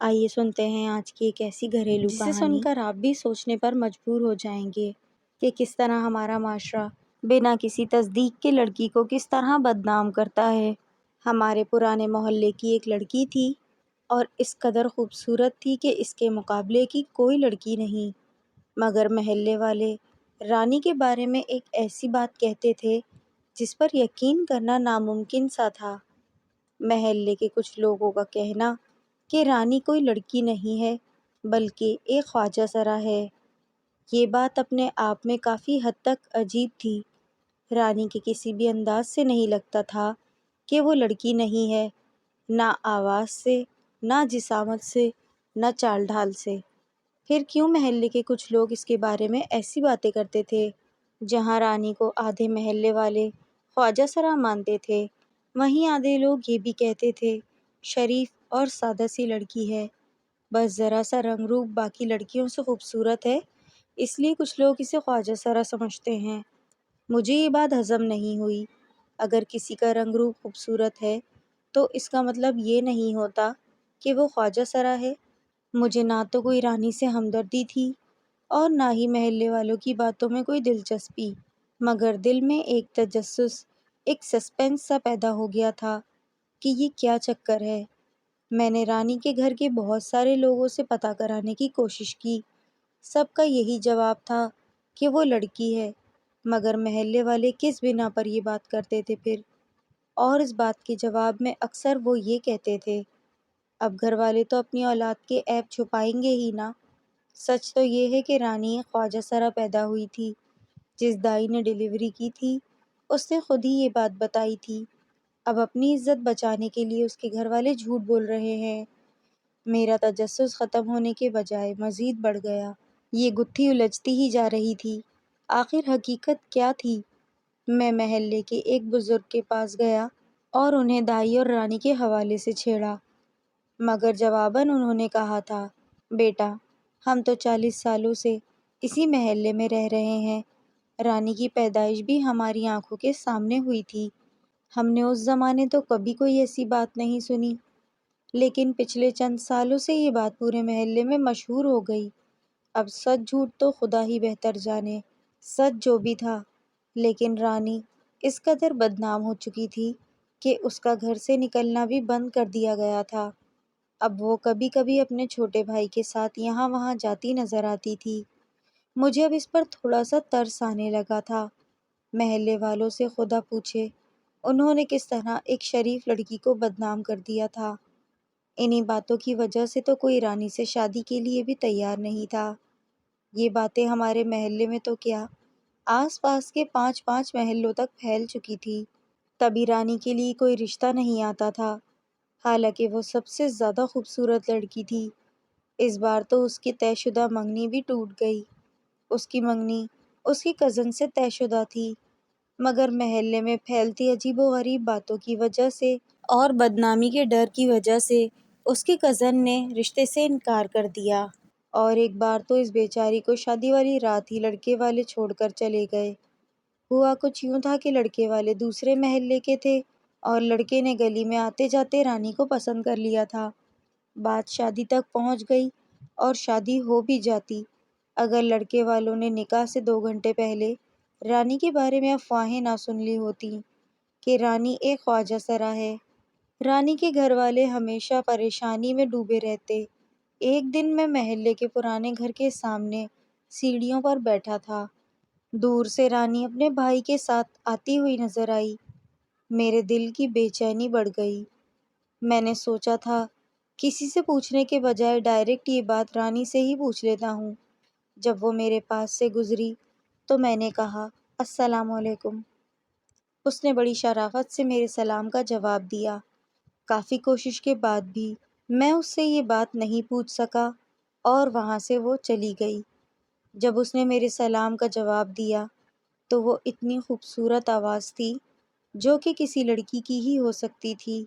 آئیے سنتے ہیں آج کی ایک ایسی گھریلو کہانی جسے سن کر آپ بھی سوچنے پر مجبور ہو جائیں گے کہ کس طرح ہمارا معاشرہ بنا کسی تصدیق کے لڑکی کو کس طرح بدنام کرتا ہے۔ ہمارے پرانے محلے کی ایک لڑکی تھی اور اس قدر خوبصورت تھی کہ اس کے مقابلے کی کوئی لڑکی نہیں، مگر محلے والے رانی کے بارے میں ایک ایسی بات کہتے تھے جس پر یقین کرنا ناممکن سا تھا۔ محلے کے کچھ لوگوں کا کہنا کہ رانی کوئی لڑکی نہیں ہے بلکہ ایک خواجہ سرا ہے۔ یہ بات اپنے آپ میں کافی حد تک عجیب تھی۔ رانی کے کسی بھی انداز سے نہیں لگتا تھا کہ وہ لڑکی نہیں ہے، نہ آواز سے، نہ جسامت سے، نہ چال ڈھال سے۔ پھر کیوں محلے کے کچھ لوگ اس کے بارے میں ایسی باتیں کرتے تھے؟ جہاں رانی کو آدھے محلے والے خواجہ سرا مانتے تھے، وہیں آدھے لوگ یہ بھی کہتے تھے شریف اور سادہ سی لڑکی ہے، بس ذرا سا رنگ روپ باقی لڑکیوں سے خوبصورت ہے، اس لیے کچھ لوگ اسے خواجہ سرا سمجھتے ہیں۔ مجھے یہ بات ہضم نہیں ہوئی۔ اگر کسی کا رنگ روپ خوبصورت ہے تو اس کا مطلب یہ نہیں ہوتا کہ وہ خواجہ سرا ہے۔ مجھے نہ تو کوئی رانی سے ہمدردی تھی اور نہ ہی محلے والوں کی باتوں میں کوئی دلچسپی، مگر دل میں ایک تجسس، ایک سسپینس سا پیدا ہو گیا تھا کہ یہ کیا چکر ہے۔ میں نے رانی کے گھر کے بہت سارے لوگوں سے پتہ کرانے کی کوشش کی، سب کا یہی جواب تھا کہ وہ لڑکی ہے، مگر محلے والے کس بنا پر یہ بات کرتے تھے پھر؟ اور اس بات کے جواب میں اکثر وہ یہ کہتے تھے، اب گھر والے تو اپنی اولاد کے عیب چھپائیں گے ہی نا۔ سچ تو یہ ہے کہ رانی ایک خواجہ سرا پیدا ہوئی تھی۔ جس دائی نے ڈیلیوری کی تھی اس نے خود ہی یہ بات بتائی تھی۔ اب اپنی عزت بچانے کے لیے اس کے گھر والے جھوٹ بول رہے ہیں۔ میرا تجسس ختم ہونے کے بجائے مزید بڑھ گیا۔ یہ گتھی الجھتی ہی جا رہی تھی۔ آخر حقیقت کیا تھی؟ میں محلے کے ایک بزرگ کے پاس گیا اور انہیں دائی اور رانی کے حوالے سے چھیڑا، مگر جواباً انہوں نے کہا تھا، بیٹا ہم تو 40 سالوں سے اسی محلے میں رہ رہے ہیں، رانی کی پیدائش بھی ہماری آنکھوں کے سامنے ہوئی تھی، ہم نے اس زمانے تو کبھی کوئی ایسی بات نہیں سنی، لیکن پچھلے چند سالوں سے یہ بات پورے محلے میں مشہور ہو گئی۔ اب سچ جھوٹ تو خدا ہی بہتر جانے۔ سچ جو بھی تھا، لیکن رانی اس قدر بدنام ہو چکی تھی کہ اس کا گھر سے نکلنا بھی بند کر دیا گیا تھا۔ اب وہ کبھی کبھی اپنے چھوٹے بھائی کے ساتھ یہاں وہاں جاتی نظر آتی تھی۔ مجھے اب اس پر تھوڑا سا ترس آنے لگا تھا۔ محلے والوں سے خدا پوچھے انہوں نے کس طرح ایک شریف لڑکی کو بدنام کر دیا تھا۔ انہی باتوں کی وجہ سے تو کوئی رانی سے شادی کے لیے بھی تیار نہیں تھا۔ یہ باتیں ہمارے محلے میں تو کیا، آس پاس کے 5 محلوں تک پھیل چکی تھی۔ کبھی رانی کے لیے کوئی رشتہ نہیں آتا تھا، حالانکہ وہ سب سے زیادہ خوبصورت لڑکی تھی۔ اس بار تو اس کی طے شدہ منگنی بھی ٹوٹ گئی۔ اس کی منگنی اس کی کزن سے طے شدہ تھی، مگر محلے میں پھیلتی عجیب و غریب باتوں کی وجہ سے اور بدنامی کے ڈر کی وجہ سے اس کی کزن نے رشتے سے انکار کر دیا، اور ایک بار تو اس بیچاری کو شادی والی رات ہی لڑکے والے چھوڑ کر چلے گئے۔ ہوا کچھ یوں تھا کہ لڑکے والے دوسرے محلے کے تھے اور لڑکے نے گلی میں آتے جاتے رانی کو پسند کر لیا تھا۔ بات شادی تک پہنچ گئی، اور شادی ہو بھی جاتی اگر لڑکے والوں نے نکاح سے 2 گھنٹے پہلے رانی کے بارے میں افواہیں نہ سن لی ہوتی کہ رانی ایک خواجہ سرا ہے۔ رانی کے گھر والے ہمیشہ پریشانی میں ڈوبے رہتے۔ ایک دن میں محلے کے پرانے گھر کے سامنے سیڑھیوں پر بیٹھا تھا، دور سے رانی اپنے بھائی کے ساتھ آتی ہوئی نظر آئی۔ میرے دل کی بے چینی بڑھ گئی۔ میں نے سوچا تھا کسی سے پوچھنے کے بجائے ڈائریکٹ یہ بات رانی سے ہی پوچھ لیتا ہوں۔ جب وہ میرے پاس سے گزری تو میں نے کہا، السلام علیکم۔ اس نے بڑی شرافت سے میرے سلام کا جواب دیا۔ کافی کوشش کے بعد بھی میں اس سے یہ بات نہیں پوچھ سکا اور وہاں سے وہ چلی گئی۔ جب اس نے میرے سلام کا جواب دیا تو وہ اتنی خوبصورت آواز تھی جو کہ کسی لڑکی کی ہی ہو سکتی تھی،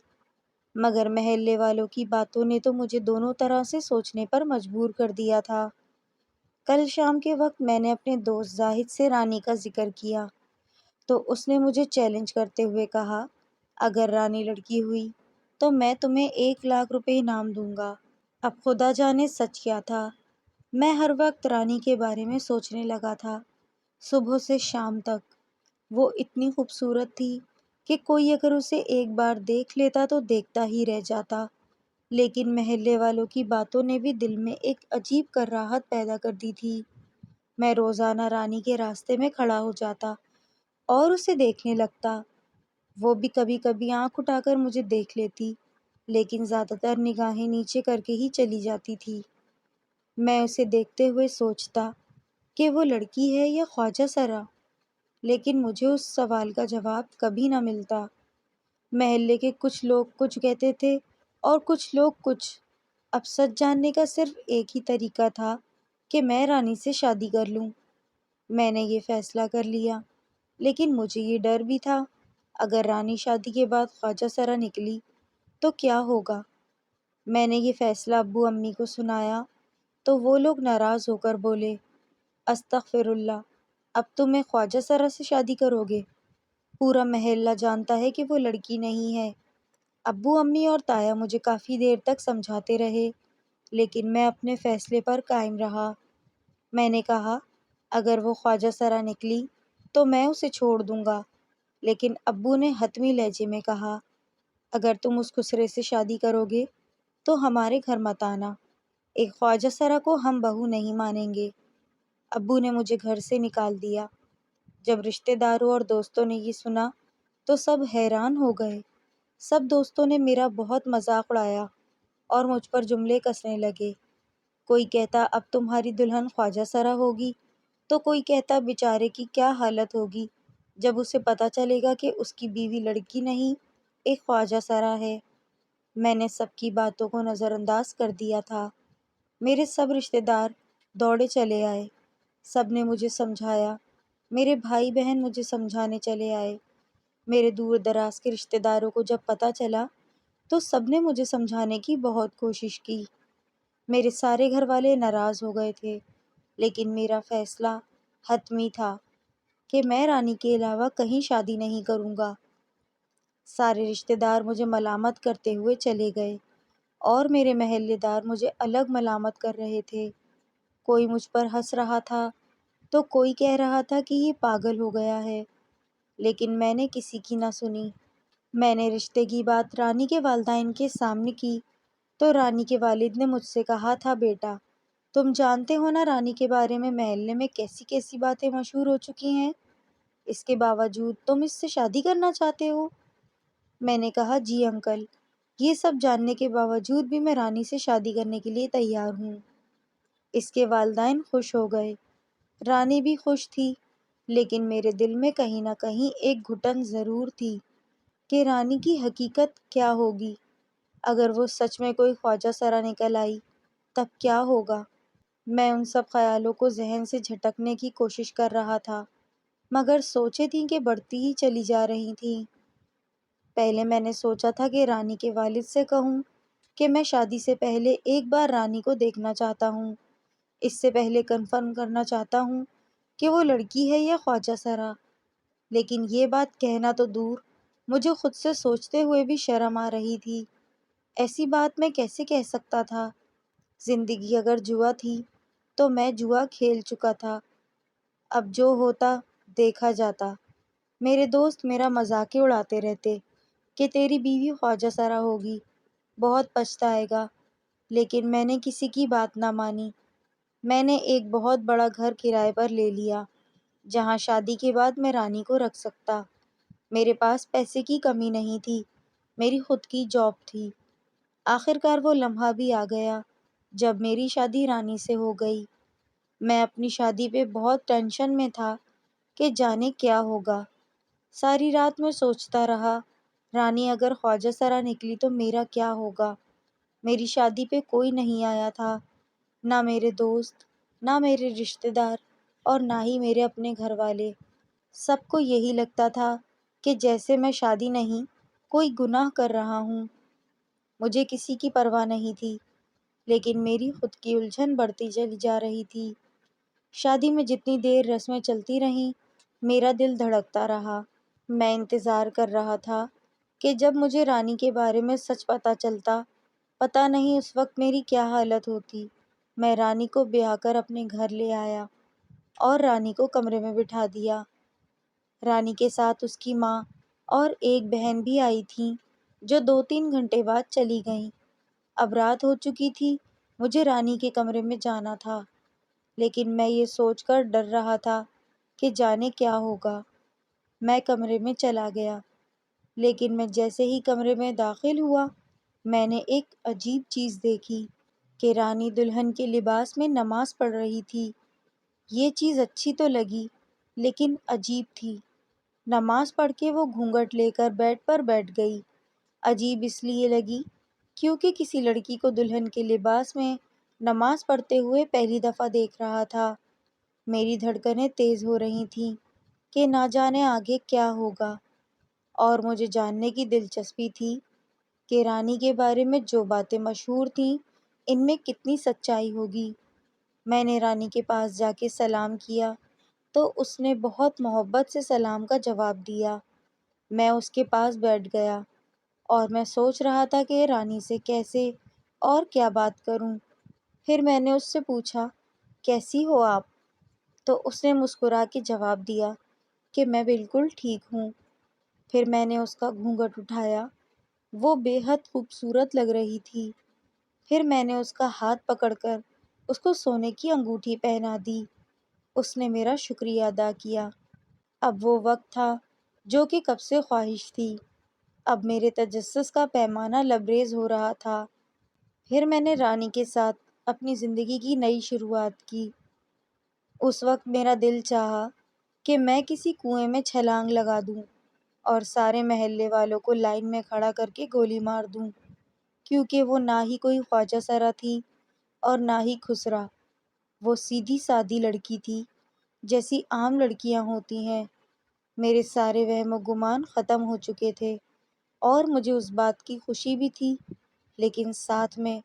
مگر محلے والوں کی باتوں نے تو مجھے دونوں طرح سے سوچنے پر مجبور کر دیا تھا۔ کل شام کے وقت میں نے اپنے دوست زاہد سے رانی کا ذکر کیا تو اس نے مجھے چیلنج کرتے ہوئے کہا، اگر رانی لڑکی ہوئی تو میں تمہیں 1 لاکھ روپے انعام دوں گا۔ اب خدا جانے سچ کیا تھا۔ میں ہر وقت رانی کے بارے میں سوچنے لگا تھا، صبح سے شام تک۔ وہ اتنی خوبصورت تھی کہ کوئی اگر اسے ایک بار دیکھ لیتا تو دیکھتا ہی رہ جاتا۔ لیکن محلے والوں کی باتوں نے بھی دل میں ایک عجیب کراہت پیدا کر دی تھی۔ میں روزانہ رانی کے راستے میں کھڑا ہو جاتا اور اسے دیکھنے لگتا۔ وہ بھی کبھی کبھی آنکھ اٹھا کر مجھے دیکھ لیتی، لیکن زیادہ تر نگاہیں نیچے کر کے ہی چلی جاتی تھی۔ میں اسے دیکھتے ہوئے سوچتا کہ وہ لڑکی ہے یا خواجہ سرا، لیکن مجھے اس سوال کا جواب کبھی نہ ملتا۔ محلے کے کچھ لوگ کچھ کہتے تھے اور کچھ لوگ کچھ۔ اب سچ جاننے کا صرف ایک ہی طریقہ تھا کہ میں رانی سے شادی کر لوں۔ میں نے یہ فیصلہ کر لیا، لیکن مجھے یہ ڈر بھی تھا، اگر رانی شادی کے بعد خواجہ سرا نکلی تو کیا ہوگا؟ میں نے یہ فیصلہ ابو امی کو سنایا تو وہ لوگ ناراض ہو کر بولے، استغفر اللہ، اب تم ایک خواجہ سرا سے شادی کرو گے؟ پورا محلہ جانتا ہے کہ وہ لڑکی نہیں ہے۔ ابو امی اور تایا مجھے کافی دیر تک سمجھاتے رہے، لیکن میں اپنے فیصلے پر قائم رہا۔ میں نے کہا، اگر وہ خواجہ سرا نکلی تو میں اسے چھوڑ دوں گا، لیکن ابو نے حتمی لہجے میں کہا، اگر تم اس خسرے سے شادی کرو گے تو ہمارے گھر مت آنا، ایک خواجہ سرا کو ہم بہو نہیں مانیں گے۔ ابو نے مجھے گھر سے نکال دیا۔ جب رشتہ داروں اور دوستوں نے یہ سنا تو سب حیران ہو گئے۔ سب دوستوں نے میرا بہت مذاق اڑایا اور مجھ پر جملے کسنے لگے۔ کوئی کہتا اب تمہاری دلہن خواجہ سرا ہوگی، تو کوئی کہتا بیچارے کی کیا حالت ہوگی جب اسے پتہ چلے گا کہ اس کی بیوی لڑکی نہیں، ایک خواجہ سرا ہے۔ میں نے سب کی باتوں کو نظر انداز کر دیا تھا۔ میرے سب رشتہ دار دوڑے چلے آئے، سب نے مجھے سمجھایا، میرے بھائی بہن مجھے سمجھانے چلے آئے۔ میرے دور دراز کے رشتہ داروں کو جب پتہ چلا تو سب نے مجھے سمجھانے کی بہت کوشش کی۔ میرے سارے گھر والے ناراض ہو گئے تھے، لیکن میرا فیصلہ حتمی تھا کہ میں رانی کے علاوہ کہیں شادی نہیں کروں گا۔ سارے رشتہ دار مجھے ملامت کرتے ہوئے چلے گئے اور میرے محلے دار مجھے الگ ملامت کر رہے تھے۔ کوئی مجھ پر ہنس رہا تھا تو کوئی کہہ رہا تھا کہ یہ پاگل ہو گیا ہے، لیکن میں نے کسی کی نہ سنی۔ میں نے رشتے کی بات رانی کے والدین کے سامنے کی تو رانی کے والد نے مجھ سے کہا تھا، بیٹا تم جانتے ہو نا رانی کے بارے میں محلے میں کیسی کیسی باتیں مشہور ہو چکی ہیں، اس کے باوجود تم اس سے شادی کرنا چاہتے ہو؟ میں نے کہا، جی انکل، یہ سب جاننے کے باوجود بھی میں رانی سے شادی کرنے کے لیے تیار ہوں۔ اس کے والدین خوش ہو گئے، رانی بھی خوش تھی، لیکن میرے دل میں کہیں نہ کہیں ایک گھٹن ضرور تھی کہ رانی کی حقیقت کیا ہوگی۔ اگر وہ سچ میں کوئی خواجہ سرا نکل آئی تب کیا ہوگا؟ میں ان سب خیالوں کو ذہن سے جھٹکنے کی کوشش کر رہا تھا، مگر سوچیں تھیں کہ بڑھتی ہی چلی جا رہی تھیں۔ پہلے میں نے سوچا تھا کہ رانی کے والد سے کہوں کہ میں شادی سے پہلے ایک بار رانی کو دیکھنا چاہتا ہوں، اس سے پہلے کنفرم کرنا چاہتا ہوں کہ وہ لڑکی ہے یا خواجہ سرا۔ لیکن یہ بات کہنا تو دور، مجھے خود سے سوچتے ہوئے بھی شرم آ رہی تھی۔ ایسی بات میں کیسے کہہ سکتا تھا؟ زندگی اگر جوا تھی تو میں جوا کھیل چکا تھا، اب جو ہوتا دیکھا جاتا۔ میرے دوست میرا مذاق اڑاتے رہتے کہ تیری بیوی خواجہ سرا ہوگی، بہت پچھتائے گا، لیکن میں نے کسی کی بات نہ مانی۔ میں نے ایک بہت بڑا گھر کرائے پر لے لیا جہاں شادی کے بعد میں رانی کو رکھ سکتا۔ میرے پاس پیسے کی کمی نہیں تھی، میری خود کی جاب تھی۔ آخرکار وہ لمحہ بھی آ گیا جب میری شادی رانی سے ہو گئی۔ میں اپنی شادی پہ بہت ٹینشن میں تھا کہ جانے کیا ہوگا۔ ساری رات میں سوچتا رہا، رانی اگر خواجہ سرا نکلی تو میرا کیا ہوگا؟ میری شادی پہ کوئی نہیں آیا تھا، نہ میرے دوست، نہ میرے رشتہ دار اور نہ ہی میرے اپنے گھر والے۔ سب کو یہی لگتا تھا کہ جیسے میں شادی نہیں کوئی گناہ کر رہا ہوں۔ مجھے کسی کی پرواہ نہیں تھی، لیکن میری خود کی الجھن بڑھتی چلی جا رہی تھی۔ شادی میں جتنی دیر رسمیں چلتی رہیں میرا دل دھڑکتا رہا۔ میں انتظار کر رہا تھا کہ جب مجھے رانی کے بارے میں سچ پتہ چلتا پتہ نہیں اس وقت میری کیا حالت ہوتی۔ میں رانی کو بیاہ کر اپنے گھر لے آیا اور رانی کو کمرے میں بٹھا دیا۔ رانی کے ساتھ اس کی ماں اور ایک بہن بھی آئی تھیں جو 2-3 گھنٹے بعد چلی گئیں۔ اب رات ہو چکی تھی، مجھے رانی کے کمرے میں جانا تھا، لیکن میں یہ سوچ کر ڈر رہا تھا کہ جانے کیا ہوگا۔ میں کمرے میں چلا گیا، لیکن میں جیسے ہی کمرے میں داخل ہوا، میں نے ایک عجیب چیز دیکھی کہ رانی دلہن کے لباس میں نماز پڑھ رہی تھی۔ یہ چیز اچھی تو لگی، لیکن عجیب تھی۔ نماز پڑھ کے وہ گھونگھٹ لے کر بیڈ پر بیٹھ گئی۔ عجیب اس لیے لگی کیونکہ کسی لڑکی کو دلہن کے لباس میں نماز پڑھتے ہوئے پہلی دفعہ دیکھ رہا تھا۔ میری دھڑکنیں تیز ہو رہی تھیں کہ نہ جانے آگے کیا ہوگا، اور مجھے جاننے کی دلچسپی تھی کہ رانی کے بارے میں جو باتیں مشہور تھیں ان میں کتنی سچائی ہوگی۔ میں نے رانی کے پاس جا کے سلام کیا تو اس نے بہت محبت سے سلام کا جواب دیا۔ میں اس کے پاس بیٹھ گیا اور میں سوچ رہا تھا کہ رانی سے کیسے اور کیا بات کروں۔ پھر میں نے اس سے پوچھا، کیسی ہو آپ؟ تو اس نے مسکرا کے جواب دیا کہ میں بالکل ٹھیک ہوں۔ پھر میں نے اس کا گھونگھٹ اٹھایا، وہ بے حد خوبصورت لگ رہی تھی۔ پھر میں نے اس کا ہاتھ پکڑ کر اس کو سونے کی انگوٹھی پہنا دی۔ اس نے میرا شکریہ ادا کیا۔ اب وہ وقت تھا جو کہ کب سے خواہش تھی۔ اب میرے تجسس کا پیمانہ لبریز ہو رہا تھا۔ پھر میں نے رانی کے ساتھ اپنی زندگی کی نئی شروعات کی۔ اس وقت میرا دل چاہا کہ میں کسی کنویں میں چھلانگ لگا دوں اور سارے محلے والوں کو لائن میں کھڑا کر کے گولی مار دوں، کیونکہ وہ نہ ہی کوئی خواجہ سرا تھی اور نہ ہی خسرا۔ وہ سیدھی سادی لڑکی تھی، جیسی عام لڑکیاں ہوتی ہیں۔ میرے سارے وہم و گمان ختم ہو چکے تھے اور مجھے اس بات کی خوشی بھی تھی، لیکن ساتھ میں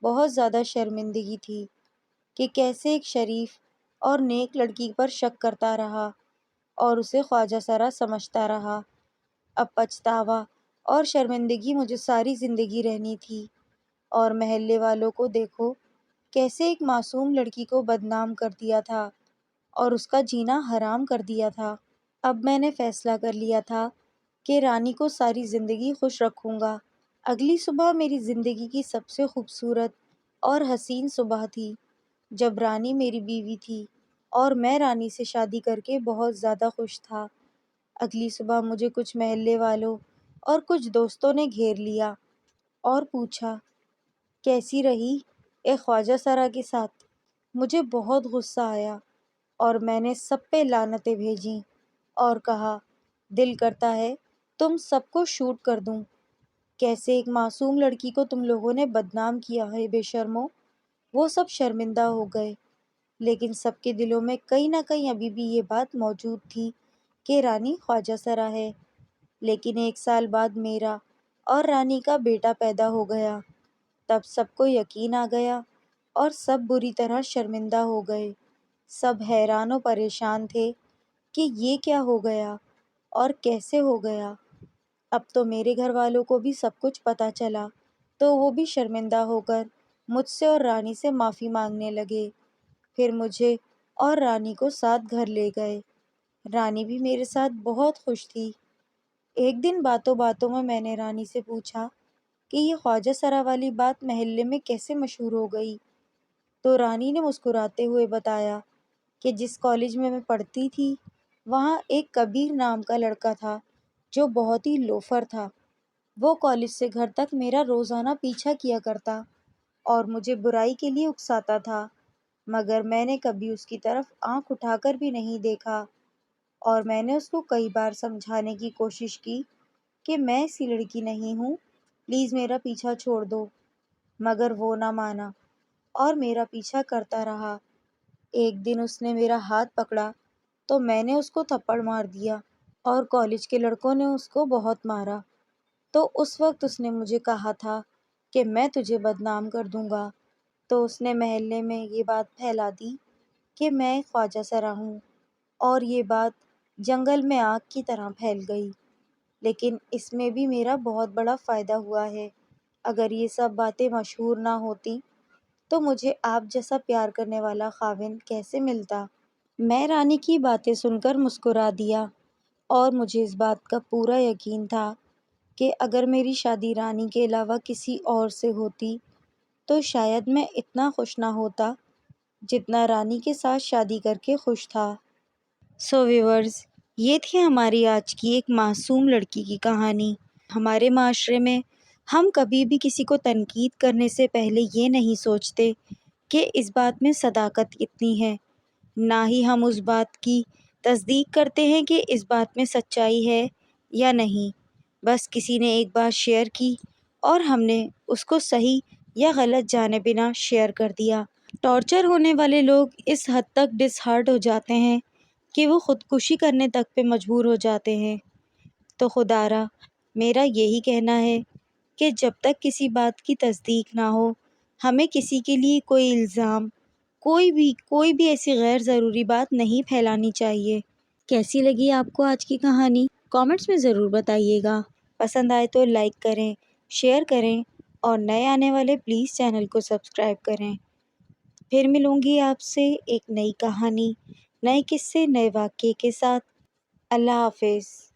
بہت زیادہ شرمندگی تھی کہ کیسے ایک شریف اور نیک لڑکی پر شک کرتا رہا اور اسے خواجہ سرا سمجھتا رہا۔ اب پچھتاوا اور شرمندگی مجھے ساری زندگی رہنی تھی، اور محلے والوں کو دیکھو کیسے ایک معصوم لڑکی کو بدنام کر دیا تھا اور اس کا جینا حرام کر دیا تھا۔ اب میں نے فیصلہ کر لیا تھا کہ رانی کو ساری زندگی خوش رکھوں گا۔ اگلی صبح میری زندگی کی سب سے خوبصورت اور حسین صبح تھی، جب رانی میری بیوی تھی اور میں رانی سے شادی کر کے بہت زیادہ خوش تھا۔ اگلی صبح مجھے کچھ محلے والوں اور کچھ دوستوں نے گھیر لیا اور پوچھا، کیسی رہی ایک خواجہ سرا کے ساتھ؟ مجھے بہت غصہ آیا اور میں نے سب پہ لعنتیں بھیجیں اور کہا، دل کرتا ہے تم سب کو شوٹ کر دوں۔ کیسے ایک معصوم لڑکی کو تم لوگوں نے بدنام کیا ہے بے شرمو۔ وہ سب شرمندہ ہو گئے، لیکن سب کے دلوں میں کہیں نہ کہیں ابھی بھی یہ بات موجود تھی کہ رانی خواجہ سرا ہے۔ لیکن 1 سال بعد میرا اور رانی کا بیٹا پیدا ہو گیا۔ تب سب کو یقین آ گیا اور سب بری طرح شرمندہ ہو گئے۔ سب حیران و پریشان تھے کہ یہ کیا ہو گیا اور کیسے ہو گیا۔ اب تو میرے گھر والوں کو بھی سب کچھ پتہ چلا، تو وہ بھی شرمندہ ہو کر مجھ سے اور رانی سے معافی مانگنے لگے۔ پھر مجھے اور رانی کو ساتھ گھر لے گئے۔ رانی بھی میرے ساتھ بہت خوش تھی۔ ایک دن باتوں باتوں میں نے رانی سے پوچھا کہ یہ خواجہ سرا والی بات محلے میں کیسے مشہور ہو گئی؟ تو رانی نے مسکراتے ہوئے بتایا کہ جس کالج میں پڑھتی تھی وہاں ایک کبیر نام کا لڑکا تھا جو بہت ہی لوفر تھا۔ وہ کالج سے گھر تک میرا روزانہ پیچھا کیا کرتا اور مجھے برائی کے لیے اکساتا تھا، مگر میں نے کبھی اس کی طرف آنکھ اٹھا کر بھی نہیں دیکھا، اور میں نے اس کو کئی بار سمجھانے کی کوشش کی کہ میں ایسی لڑکی نہیں ہوں، پلیز میرا پیچھا چھوڑ دو، مگر وہ نہ مانا اور میرا پیچھا کرتا رہا۔ ایک دن اس نے میرا ہاتھ پکڑا تو میں نے اس کو تھپڑ مار دیا اور کالج کے لڑکوں نے اس کو بہت مارا۔ تو اس وقت اس نے مجھے کہا تھا کہ میں تجھے بدنام کر دوں گا، تو اس نے محلے میں یہ بات پھیلا دی کہ میں ایک خواجہ سرا ہوں، اور یہ بات جنگل میں آگ کی طرح پھیل گئی۔ لیکن اس میں بھی میرا بہت بڑا فائدہ ہوا ہے، اگر یہ سب باتیں مشہور نہ ہوتی تو مجھے آپ جیسا پیار کرنے والا خاوند کیسے ملتا؟ میں رانی کی باتیں سن کر مسکرا دیا اور مجھے اس بات کا پورا یقین تھا کہ اگر میری شادی رانی کے علاوہ کسی اور سے ہوتی تو شاید میں اتنا خوش نہ ہوتا جتنا رانی کے ساتھ شادی کر کے خوش تھا۔ سو ویورز، یہ تھی ہماری آج کی ایک معصوم لڑکی کی کہانی۔ ہمارے معاشرے میں ہم کبھی بھی کسی کو تنقید کرنے سے پہلے یہ نہیں سوچتے کہ اس بات میں صداقت کتنی ہے، نہ ہی ہم اس بات کی تصدیق کرتے ہیں کہ اس بات میں سچائی ہے یا نہیں۔ بس کسی نے ایک بات شیئر کی اور ہم نے اس کو صحیح یا غلط جانے بنا شیئر کر دیا۔ ٹارچر ہونے والے لوگ اس حد تک ڈس ہارٹ ہو جاتے ہیں کہ وہ خودکشی کرنے تک پہ مجبور ہو جاتے ہیں۔ تو خدا را میرا یہی کہنا ہے کہ جب تک کسی بات کی تصدیق نہ ہو، ہمیں کسی کے لیے کوئی الزام، کوئی بھی ایسی غیر ضروری بات نہیں پھیلانی چاہیے۔ کیسی لگی آپ کو آج کی کہانی؟ کامنٹس میں ضرور بتائیے گا۔ پسند آئے تو لائک کریں، شیئر کریں اور نئے آنے والے پلیز چینل کو سبسکرائب کریں۔ پھر ملوں گی آپ سے ایک نئی کہانی، نئے قصے، نئے واقعے کے ساتھ۔ اللہ حافظ۔